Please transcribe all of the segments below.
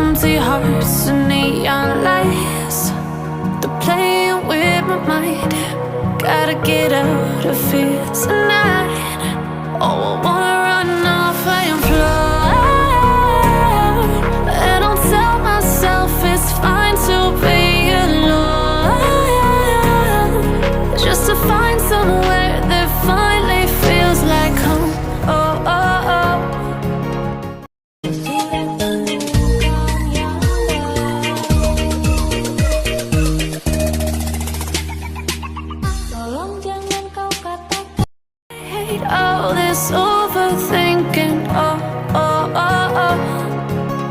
Empty hearts and neon lights, they're playing with my mind. Gotta get out of here tonight. Oh, I wanna run off and fly. And I'll tell myself it's fine to be alone, just to find somewhere that finally feels like home. Oh, oh, oh. All this overthinking, oh, oh, oh, oh.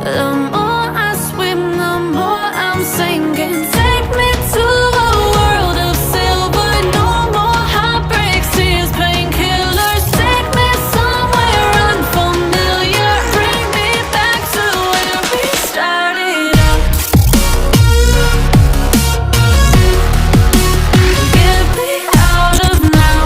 The more I swim, the more I'm sinking. Take me to a world of silver, no more heartbreaks, tears, painkillers. Take me somewhere unfamiliar, bring me back to where we started out. Get me out of now.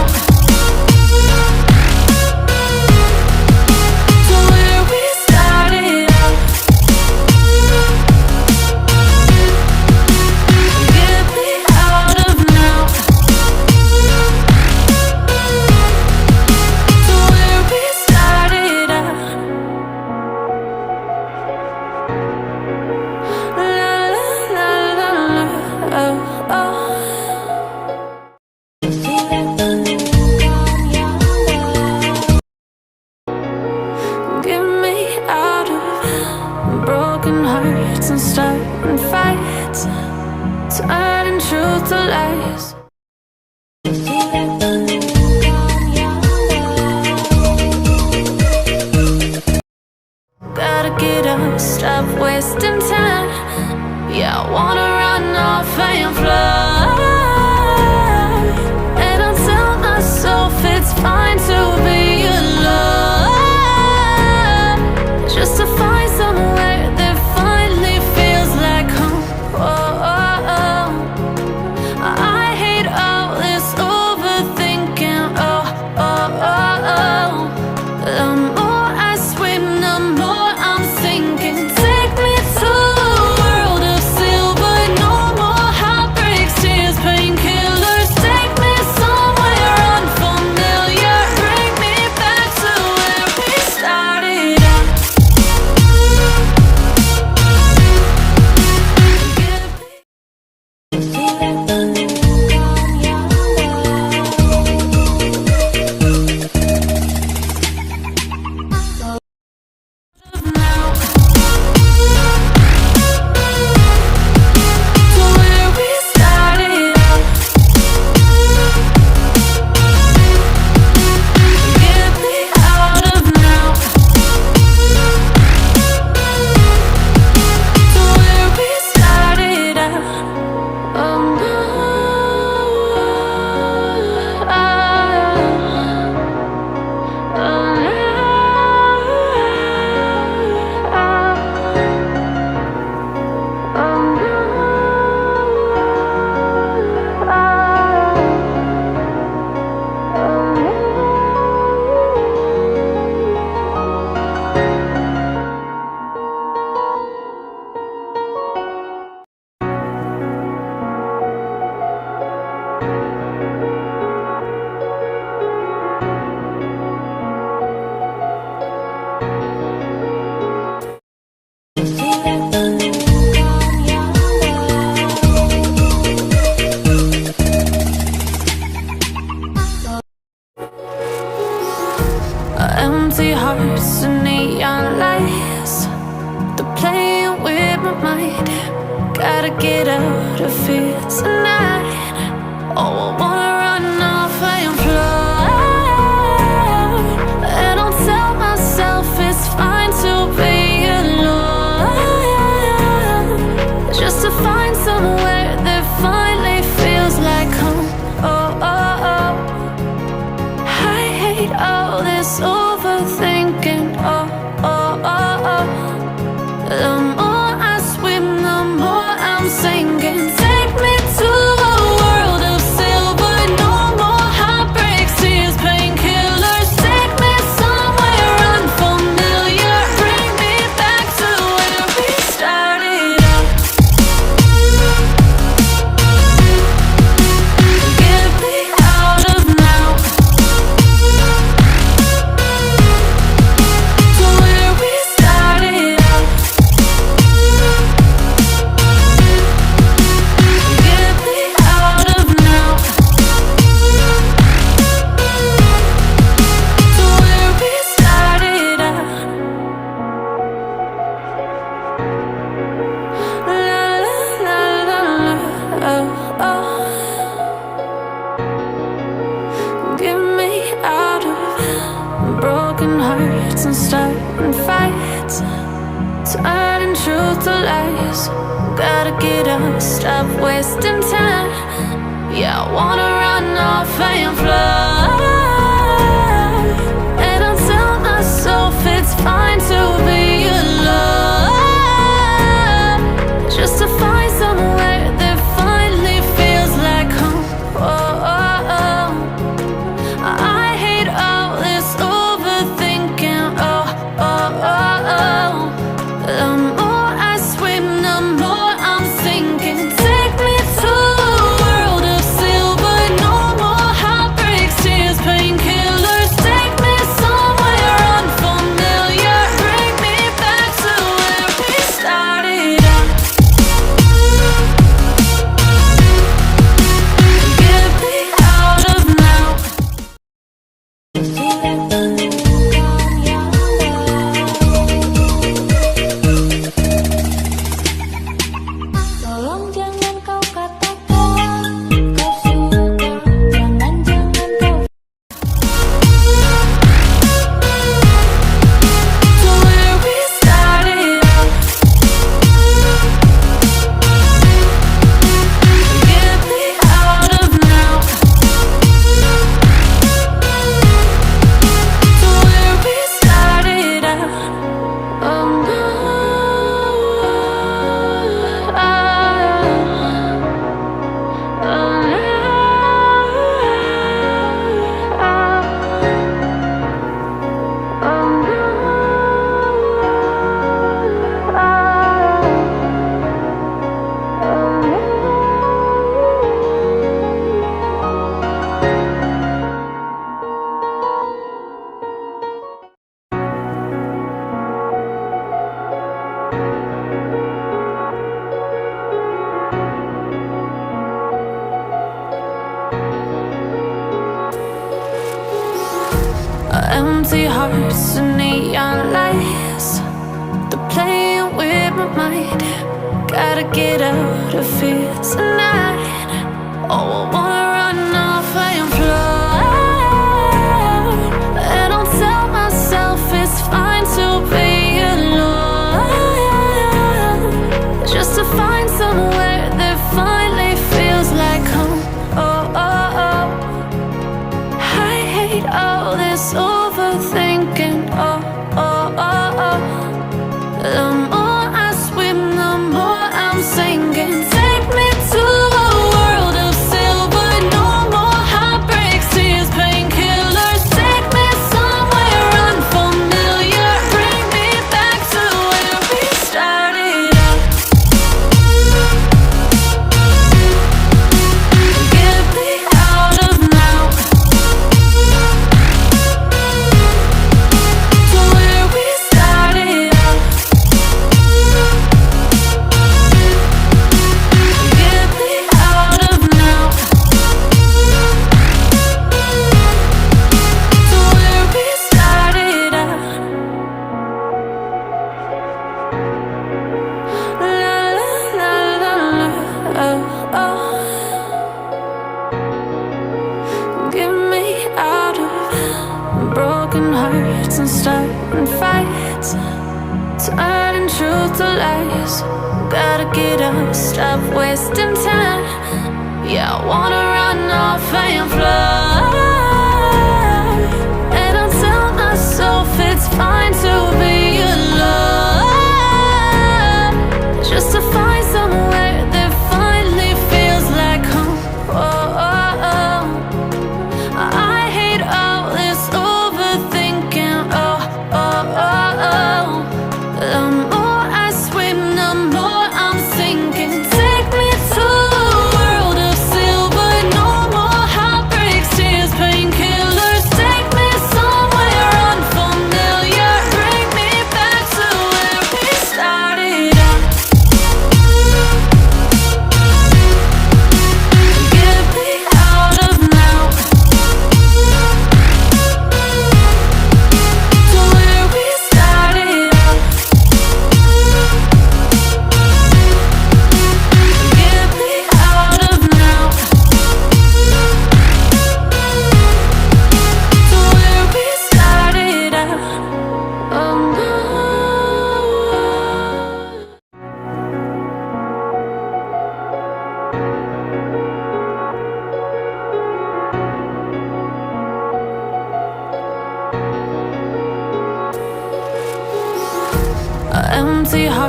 Get me out of broken hearts and starting fights, turning truth to lies. Gotta get up, stop wasting time. Yeah, I wanna run off and fly. And I'll tell myself it's fine to be alone, just to find somewhere that finally feels like home. Oh, oh, oh. I hate all this overthinking. Oh, oh, oh, oh. The more I swim, the more I'm sinking. Take me to a world of silver, no more heartbreaks, tears, painkillers. Take me somewhere unfamiliar, bring me back to where we started out. Empty hearts and neon lights, they're playing with my mind. Gotta get out of here tonight. Oh, I wanna run off and fly. And I'll tell myself it's fine to be alone, just to find somewhere that finally feels like home. Oh, oh, oh. I hate all this overthinking. Oh, oh, oh, oh. The more I swim, the more I'm sinking. Take me to a world of silver, truth to lies. Gotta get up, stop wasting time. Yeah, I wanna run off and fly. And I'll tell myself it's fine to be alone, just to find somewhere that finally feels like home. Oh, oh, oh. I hate all this overthinking. Oh, oh, oh, oh. The more I swim, the more I'm sinking. Take me to a world of silver. No more heartbreaks, tears, painkillers. Take me somewhere unfamiliar. Bring me back to where we started out. Get me out of now. Tolong jangan kau katakan kau suka, jangan kau. To where we started out. Get me out of now. To where we started out. Oh no. Empty hearts and neon lights, they're playing with my mind. Gotta get out of here tonight. Oh, I wanna run off and fly. And I'll tell myself it's fine to be alone, just to find somewhere that finally feels like home. Oh, oh, oh. I hate all this overthinking. Oh, oh, oh, oh. The more I swim, the more I'm sinking. Take me to a world of silver. No more heartbreaks, tears, painkillers. Take me somewhere unfamiliar. Bring me back to where we started out. Get me out of now. To where we started out. Get me out of now. To where we started out. La la la la la. Oh, oh. Get me out of broken hearts and starting fights, turning truth to lies. Gotta get up, stop wasting time. Yeah, I wanna run off and fly. And I'll tell myself it's fine to be alone, just to find somewhere that finally feels like home. Oh, oh, oh. I hate all this overthinking. Oh, oh, oh, oh. The more I swim, the more I'm sinking. Take me to a world of silver. No more heartbreaks, tears, painkillers. Take me somewhere unfamiliar. Bring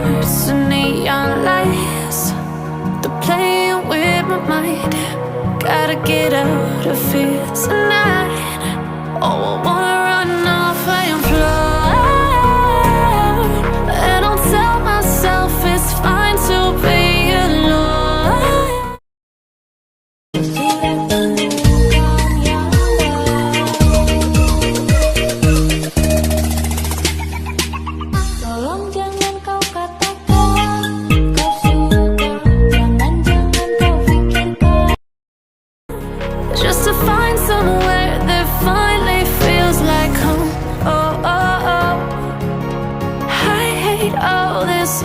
hearts and neon lights. They're playing with my mind. Gotta get out of here tonight. Oh, I wanna run off and fly. And I'll tell myself it's fine to be alone. Sudah temukan yang baik. Tolong jangan kau katakan kau suka. Jangan kau pikirkan. Just to find somewhere that finally feels like home. Oh, oh, oh. I hate all this